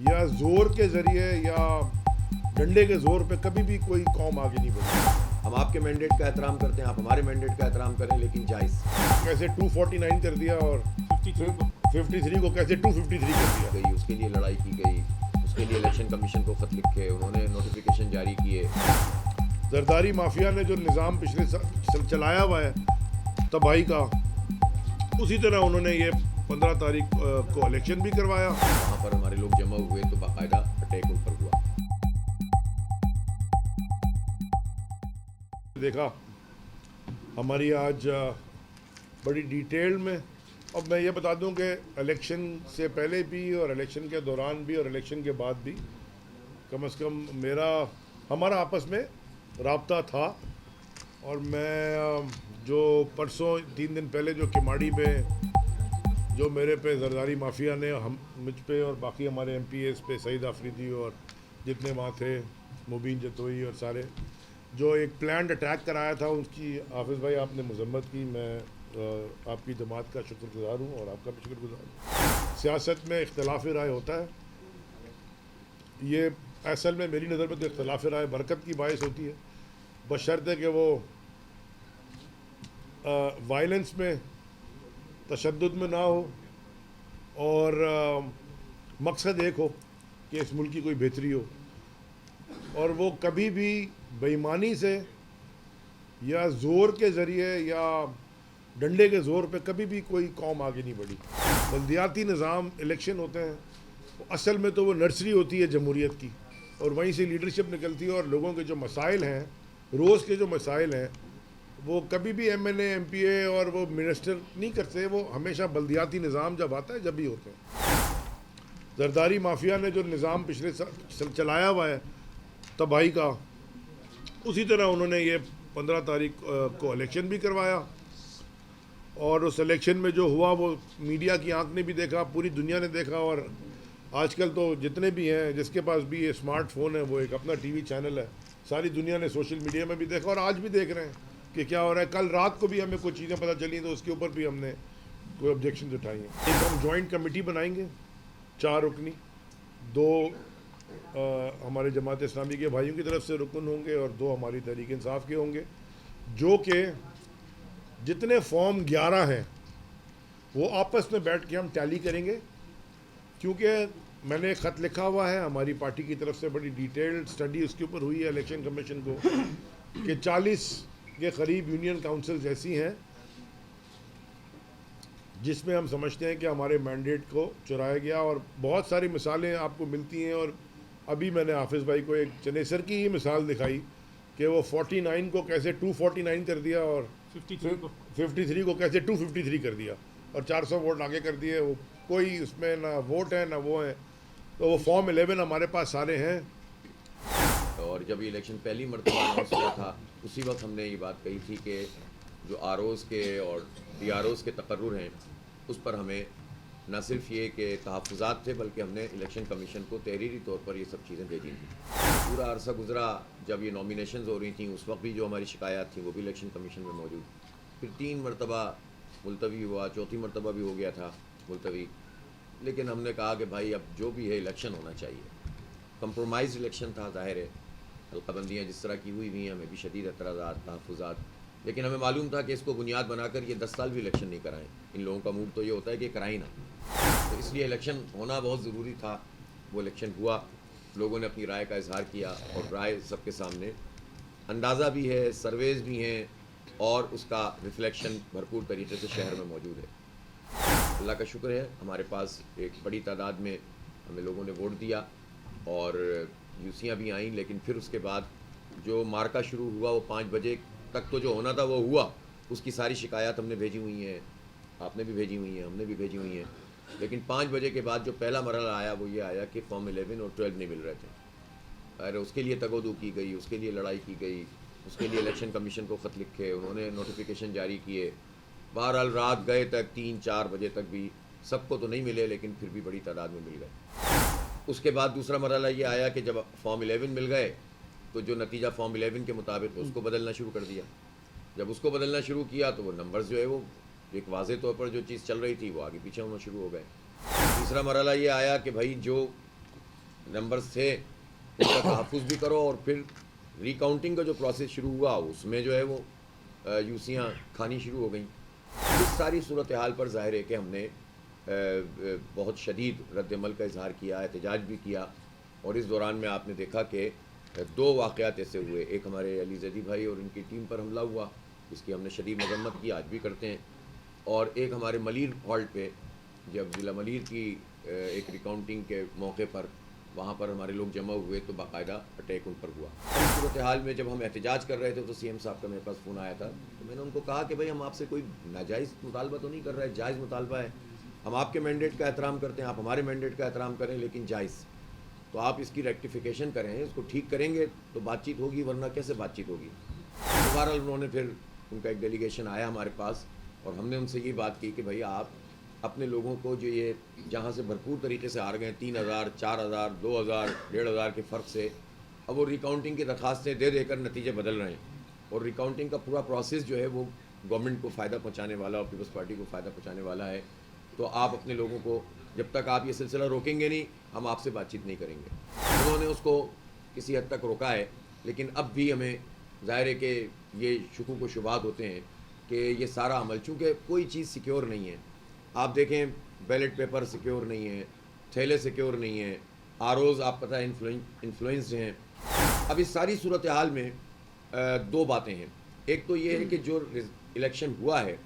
یا زور کے ذریعے یا ڈنڈے کے زور پہ کبھی بھی کوئی قوم آگے نہیں بڑھی. ہم آپ کے مینڈیٹ کا احترام کرتے ہیں, آپ ہمارے مینڈیٹ کا احترام کریں, لیکن جائز. کیسے 249 کر دیا اور 53 کو کیسے 253 کر دیا. گئی اس کے لیے لڑائی کی گئی, اس کے لیے الیکشن کمیشن کو خط لکھے, انہوں نے نوٹیفیکیشن جاری کیے. زرداری مافیا نے جو نظام پچھلے سال چلایا ہوا ہے تباہی کا, اسی طرح انہوں نے یہ 15 تاریخ کو الیکشن بھی کروایا. وہاں پر ہمارے لوگ جمع ہوئے تو باقاعدہ اٹیک ان پر ہوا. دیکھا ہماری آج بڑی ڈیٹیل میں. اب میں یہ بتا دوں کہ الیکشن سے پہلے بھی اور الیکشن کے دوران بھی اور الیکشن کے بعد بھی کم از کم ہمارا آپس میں رابطہ تھا. اور میں جو پرسوں 3 دن پہلے جو کماڑی میں جو میرے پہ زرداری مافیا نے مجھ پہ اور باقی ہمارے ایم پی ایس پہ, سعید آفریدی اور جتنے وہاں تھے, مبین جتوئی اور سارے, جو ایک پلانڈ اٹیک کرایا تھا, اس کی حافظ بھائی آپ نے مذمت کی. میں آپ کی جماعت کا شکر گزار ہوں اور آپ کا بھی شکر گزار ہوں. سیاست میں اختلاف رائے ہوتا ہے. یہ اصل میں میری نظر میں تو اختلاف رائے برکت کی باعث ہوتی ہے, بشرطے کہ وہ وائلنس میں, تشدد میں نہ ہو, اور مقصد ایک ہو کہ اس ملک کی کوئی بہتری ہو. اور وہ کبھی بھی بے ایمانی سے یا زور کے ذریعے یا ڈنڈے کے زور پہ کبھی بھی کوئی قوم آگے نہیں بڑھی. بلدیاتی نظام الیکشن ہوتے ہیں, اصل میں تو وہ نرسری ہوتی ہے جمہوریت کی, اور وہیں سے لیڈرشپ نکلتی ہے. اور لوگوں کے جو مسائل ہیں, روز کے جو مسائل ہیں, وہ کبھی بھی M L A, M P A اور وہ منسٹر نہیں کرتے. وہ ہمیشہ بلدیاتی نظام جب آتا ہے جب بھی ہوتے ہیں. زرداری مافیا نے جو نظام پچھلے سال چلایا ہوا ہے تباہی کا, اسی طرح انہوں نے یہ 15 تاریخ کو الیکشن بھی کروایا. اور اس الیکشن میں جو ہوا وہ میڈیا کی آنکھ نے بھی دیکھا, پوری دنیا نے دیکھا. اور آج کل تو جتنے بھی ہیں, جس کے پاس بھی یہ اسمارٹ فون ہے, وہ ایک اپنا ٹی وی چینل ہے, ساری دنیا نے سوشل میڈیا میں بھی دیکھا اور آج بھی دیکھ رہے ہیں کہ کیا ہو رہا ہے. کل رات کو بھی ہمیں کچھ چیزیں پتہ چلی تو اس کے اوپر بھی ہم نے کوئی آبجیکشنز اٹھائی ہیں. ایک ہم جوائنٹ کمیٹی بنائیں گے 4 رکنی, 2 ہمارے جماعت اسلامی کے بھائیوں کی طرف سے رکن ہوں گے اور 2 ہماری تحریک انصاف کے ہوں گے, جو کہ جتنے فارم 11 ہیں وہ آپس میں بیٹھ کے ہم ٹیلی کریں گے. کیونکہ میں نے ایک خط لکھا ہوا ہے ہماری پارٹی کی طرف سے, بڑی ڈیٹیلڈ اسٹڈی اس کے اوپر ہوئی ہے الیکشن کمیشن کو, کہ 40 کے قریب یونین کاؤنسلز ایسی ہیں جس میں ہم سمجھتے ہیں کہ ہمارے مینڈیٹ کو چرایا گیا. اور بہت ساری مثالیں آپ کو ملتی ہیں. اور ابھی میں نے حافظ بھائی کو ایک چنیسر کی ہی مثال دکھائی کہ وہ 49 کو کیسے 249 کر دیا اور 53 کو کیسے 253 کر دیا اور 400 ووٹ آگے کر دیے. وہ کوئی اس میں نہ ووٹ ہے نہ وہ ہے. تو وہ فارم 11 ہمارے پاس سارے ہیں. اور جب یہ الیکشن پہلی مرتبہ اناؤنس ہوا تھا, اسی وقت ہم نے یہ بات کہی تھی کہ جو آر اوز کے اور ڈی آر اوز کے تقرر ہیں, اس پر ہمیں نہ صرف یہ کہ تحفظات تھے, بلکہ ہم نے الیکشن کمیشن کو تحریری طور پر یہ سب چیزیں بھیجی تھیں. پورا عرصہ گزرا, جب یہ نامینیشنز ہو رہی تھیں اس وقت بھی جو ہماری شکایات تھیں وہ بھی الیکشن کمیشن میں موجود. پھر 3 مرتبہ ملتوی ہوا, 4تھی مرتبہ بھی ہو گیا تھا ملتوی. لیکن ہم نے کہا کہ بھائی اب جو بھی ہے الیکشن ہونا چاہیے. کمپرومائز الیکشن تھا, ظاہر ہے حلقہ بندیاں جس طرح کی ہوئی ہیں, ہمیں بھی شدید اعتراضات, تحفظات, لیکن ہمیں معلوم تھا کہ اس کو بنیاد بنا کر یہ 10 سال بھی الیکشن نہیں کرائیں. ان لوگوں کا موڈ تو یہ ہوتا ہے کہ کرائیں نہ, تو اس لیے الیکشن ہونا بہت ضروری تھا. وہ الیکشن ہوا, لوگوں نے اپنی رائے کا اظہار کیا, اور رائے سب کے سامنے اندازہ بھی ہے, سرویز بھی ہیں, اور اس کا ریفلیکشن بھرپور طریقے سے شہر میں موجود ہے. اللہ کا شکر ہے ہمارے پاس ایک بڑی تعداد میں ہمیں لوگوں نے ووٹ دیا اور یوسیاں بھی آئیں. لیکن پھر اس کے بعد جو مارکا شروع ہوا وہ 5 بجے تک تو جو ہونا تھا وہ ہوا. اس کی ساری شکایات ہم نے بھیجی ہوئی ہیں, آپ نے بھی بھیجی ہوئی ہیں, ہم نے بھی بھیجی ہوئی ہیں. لیکن 5 بجے کے بعد جو پہلا مرحلہ آیا وہ یہ آیا کہ فارم 11 اور 12 نہیں مل رہے تھے. اور اس کے لیے تگودو کی گئی, اس کے لیے لڑائی کی گئی, اس کے لیے الیکشن کمیشن کو خط لکھے, انہوں نے نوٹیفیکیشن جاری کیے. بہرحال رات گئے تک 3-4 بجے تک بھی سب کو تو نہیں ملے, لیکن پھر بھی بڑی تعداد میں مل گئے. اس کے بعد دوسرا مرحلہ یہ آیا کہ جب فارم 11 مل گئے تو جو نتیجہ فارم 11 کے مطابق اس کو بدلنا شروع کر دیا. جب اس کو بدلنا شروع کیا تو وہ نمبرز جو ہے وہ ایک واضح طور پر جو چیز چل رہی تھی وہ آگے پیچھے ہونا شروع ہو گئے. تیسرا مرحلہ یہ آیا کہ بھائی جو نمبرز تھے ان کا تحفظ بھی کرو، اور پھر ریکاؤنٹنگ کا جو پروسیس شروع ہوا اس میں جو ہے وہ یوسیاں کھانی شروع ہو گئیں۔ اس ساری صورتحال پر ظاہر ہے کہ ہم نے بہت شدید رد عمل کا اظہار کیا، احتجاج بھی کیا، اور اس دوران میں آپ نے دیکھا کہ دو واقعات ایسے ہوئے، ایک ہمارے علی زیدی بھائی اور ان کی ٹیم پر حملہ ہوا، اس کی ہم نے شدید مذمت کی، آج بھی کرتے ہیں، اور ایک ہمارے ملیر ہالٹ پہ جب ضلع ملیر کی ایک ریکاؤنٹنگ کے موقع پر وہاں پر ہمارے لوگ جمع ہوئے تو باقاعدہ اٹیک ان پر ہوا۔ اس صورتحال میں جب ہم احتجاج کر رہے تھے تو سی ایم صاحب کا میرے پاس فون آیا تھا، تو میں نے ان کو کہا کہ بھائی ہم آپ سے کوئی ناجائز مطالبہ تو نہیں کر رہے، جائز مطالبہ ہے، ہم آپ کے مینڈیٹ کا احترام کرتے ہیں، آپ ہمارے مینڈیٹ کا احترام کریں، لیکن جائز، تو آپ اس کی ریکٹیفیکیشن کریں، اس کو ٹھیک کریں گے تو بات چیت ہوگی، ورنہ کیسے بات چیت ہوگی۔ تو بہرحال انہوں نے پھر ان کا ایک ڈیلیگیشن آیا ہمارے پاس، اور ہم نے ان سے یہ بات کی کہ بھائی آپ اپنے لوگوں کو جو یہ جہاں سے بھرپور طریقے سے ہار گئے 3000 4000 2000 1500 کے فرق سے، اب وہ ریکاؤنٹنگ کی درخواستیں دے دے کر نتیجے بدل رہے ہیں، اور ریکاؤنٹنگ کا پورا پروسیس جو ہے وہ گورنمنٹ کو فائدہ پہنچانے والا اور پیپلز پارٹی کو فائدہ پہنچانے والا ہے، تو آپ اپنے لوگوں کو جب تک آپ یہ سلسلہ روکیں گے نہیں، ہم آپ سے بات چیت نہیں کریں گے۔ انہوں نے اس کو کسی حد تک روکا ہے، لیکن اب بھی ہمیں ظاہر ہے کہ یہ شکوک و شبہات ہوتے ہیں کہ یہ سارا عمل، چونکہ کوئی چیز سیکیور نہیں ہے، آپ دیکھیں بیلٹ پیپر سیکیور نہیں ہے، تھیلے سیکیور نہیں ہیں، آروز آپ پتہ ہے انفلوئنسڈ ہیں۔ اب اس ساری صورتحال میں دو باتیں ہیں، ایک تو یہ ہے کہ جو الیکشن ہوا ہے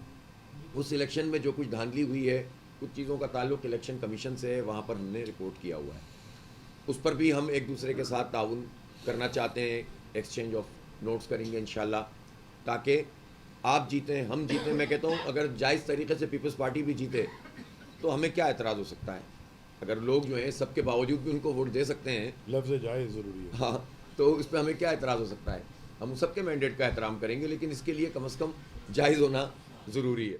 اس الیکشن میں جو کچھ دھاندلی ہوئی ہے، کچھ چیزوں کا تعلق الیکشن کمیشن سے ہے، وہاں پر ہم نے رپورٹ کیا ہوا ہے، اس پر بھی ہم ایک دوسرے کے ساتھ تعاون کرنا چاہتے ہیں، ایکسچینج آف نوٹس کریں گے انشاءاللہ، تاکہ آپ جیتیں، ہم جیتیں۔ میں کہتا ہوں اگر جائز طریقے سے پیپلز پارٹی بھی جیتے تو ہمیں کیا اعتراض ہو سکتا ہے؟ اگر لوگ جو ہیں سب کے باوجود بھی ان کو ووٹ دے سکتے ہیں، لفظ جائز ضروری ہے، ہاں، تو اس پہ ہمیں کیا اعتراض ہو سکتا ہے؟ ہم سب کے مینڈیٹ کا احترام کریں گے، لیکن اس کے لیے کم از کم جائز ہونا ضروری ہے۔